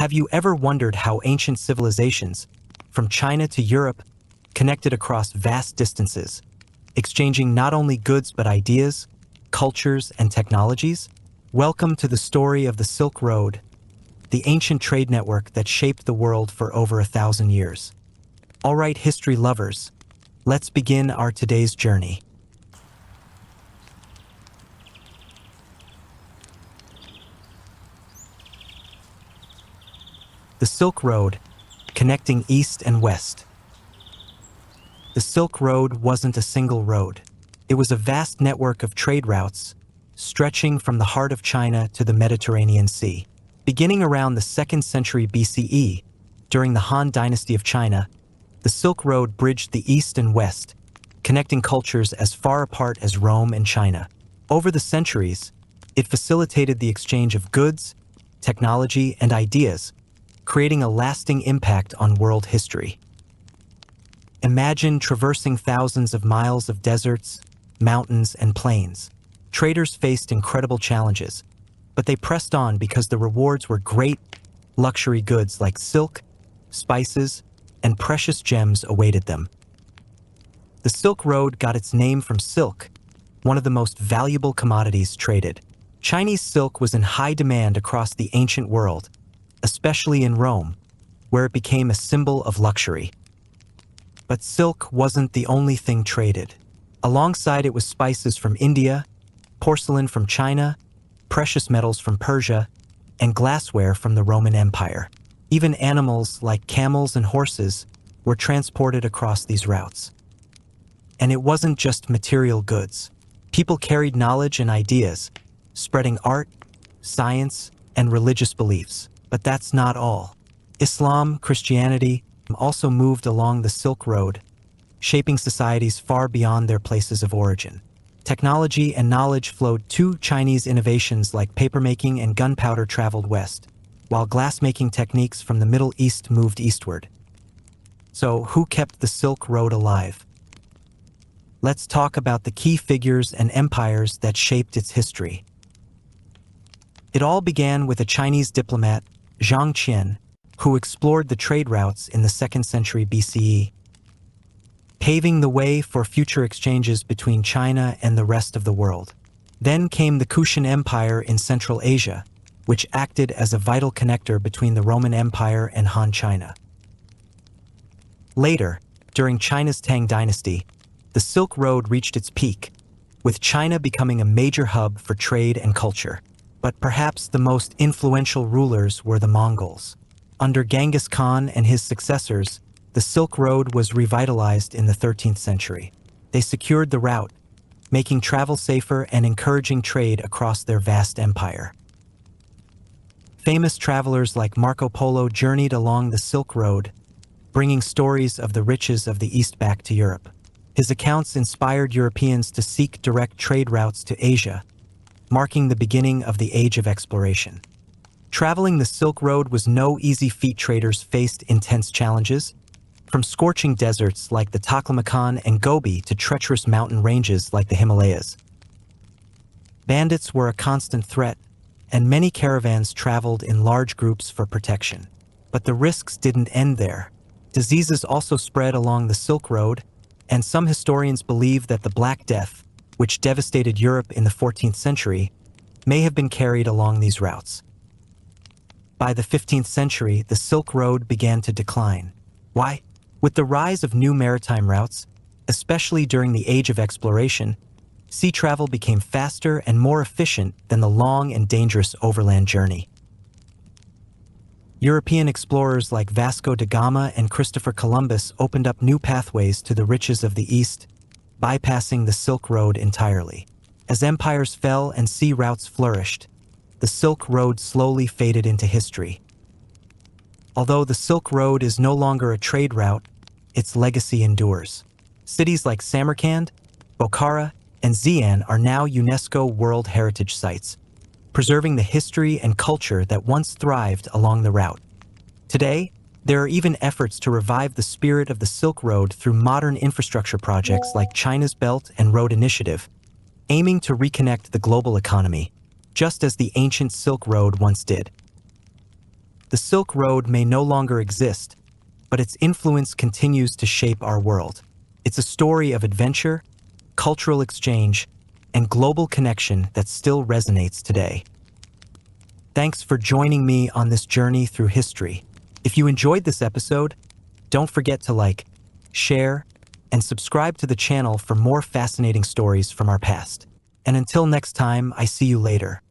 Have you ever wondered how ancient civilizations, from China to Europe, connected across vast distances, exchanging not only goods but ideas, cultures, and technologies? Welcome to the story of the Silk Road, the ancient trade network that shaped the world for over 1,000 years. All right, history lovers, let's begin our today's journey. The Silk Road, connecting East and West. The Silk Road wasn't a single road. It was a vast network of trade routes, stretching from the heart of China to the Mediterranean Sea. Beginning around the 2nd century BCE, during the Han Dynasty of China, the Silk Road bridged the East and West, connecting cultures as far apart as Rome and China. Over the centuries, it facilitated the exchange of goods, technology, and ideas, creating a lasting impact on world history. Imagine traversing thousands of miles of deserts, mountains, and plains. Traders faced incredible challenges, but they pressed on because the rewards were great. Luxury goods like silk, spices, and precious gems awaited them. The Silk Road got its name from silk, one of the most valuable commodities traded. Chinese silk was in high demand across the ancient world, especially in Rome, where it became a symbol of luxury. But silk wasn't the only thing traded. Alongside it was spices from India, porcelain from China, precious metals from Persia, and glassware from the Roman Empire. Even animals like camels and horses were transported across these routes. And it wasn't just material goods. People carried knowledge and ideas, spreading art, science, and religious beliefs. But that's not all. Islam, Christianity, also moved along the Silk Road, shaping societies far beyond their places of origin. Technology and knowledge flowed too. Chinese innovations like papermaking and gunpowder traveled west, while glassmaking techniques from the Middle East moved eastward. So, who kept the Silk Road alive? Let's talk about the key figures and empires that shaped its history. It all began with a Chinese diplomat, Zhang, who explored the trade routes in the 2nd century BCE, paving the way for future exchanges between China and the rest of the world. Then came the Qian Empire in Central Asia, which acted as a vital connector between the Roman Empire and Han China. Later, during China's Tang Dynasty, the Silk Road reached its peak, with China becoming a major hub for trade and culture. But perhaps the most influential rulers were the Mongols. Under Genghis Khan and his successors, the Silk Road was revitalized in the 13th century. They secured the route, making travel safer and encouraging trade across their vast empire. Famous travelers like Marco Polo journeyed along the Silk Road, bringing stories of the riches of the East back to Europe. His accounts inspired Europeans to seek direct trade routes to Asia, marking the beginning of the Age of Exploration. Traveling the Silk Road was no easy feat. Traders faced intense challenges, from scorching deserts like the Taklamakan and Gobi to treacherous mountain ranges like the Himalayas. Bandits were a constant threat, and many caravans traveled in large groups for protection. But the risks didn't end there. Diseases also spread along the Silk Road, and some historians believe that the Black Death, which devastated Europe in the 14th century, may have been carried along these routes. By the 15th century, the Silk Road began to decline. Why? With the rise of new maritime routes, especially during the Age of Exploration, sea travel became faster and more efficient than the long and dangerous overland journey. European explorers like Vasco da Gama and Christopher Columbus opened up new pathways to the riches of the East, bypassing the Silk Road entirely. As empires fell and sea routes flourished, the Silk Road slowly faded into history. Although the Silk Road is no longer a trade route, its legacy endures. Cities like Samarkand, Bokhara, and Xi'an are now UNESCO World Heritage Sites, preserving the history and culture that once thrived along the route. Today, there are even efforts to revive the spirit of the Silk Road through modern infrastructure projects like China's Belt and Road Initiative, aiming to reconnect the global economy, just as the ancient Silk Road once did. The Silk Road may no longer exist, but its influence continues to shape our world. It's a story of adventure, cultural exchange, and global connection that still resonates today. Thanks for joining me on this journey through history. If you enjoyed this episode, don't forget to like, share, and subscribe to the channel for more fascinating stories from our past. And until next time, I see you later.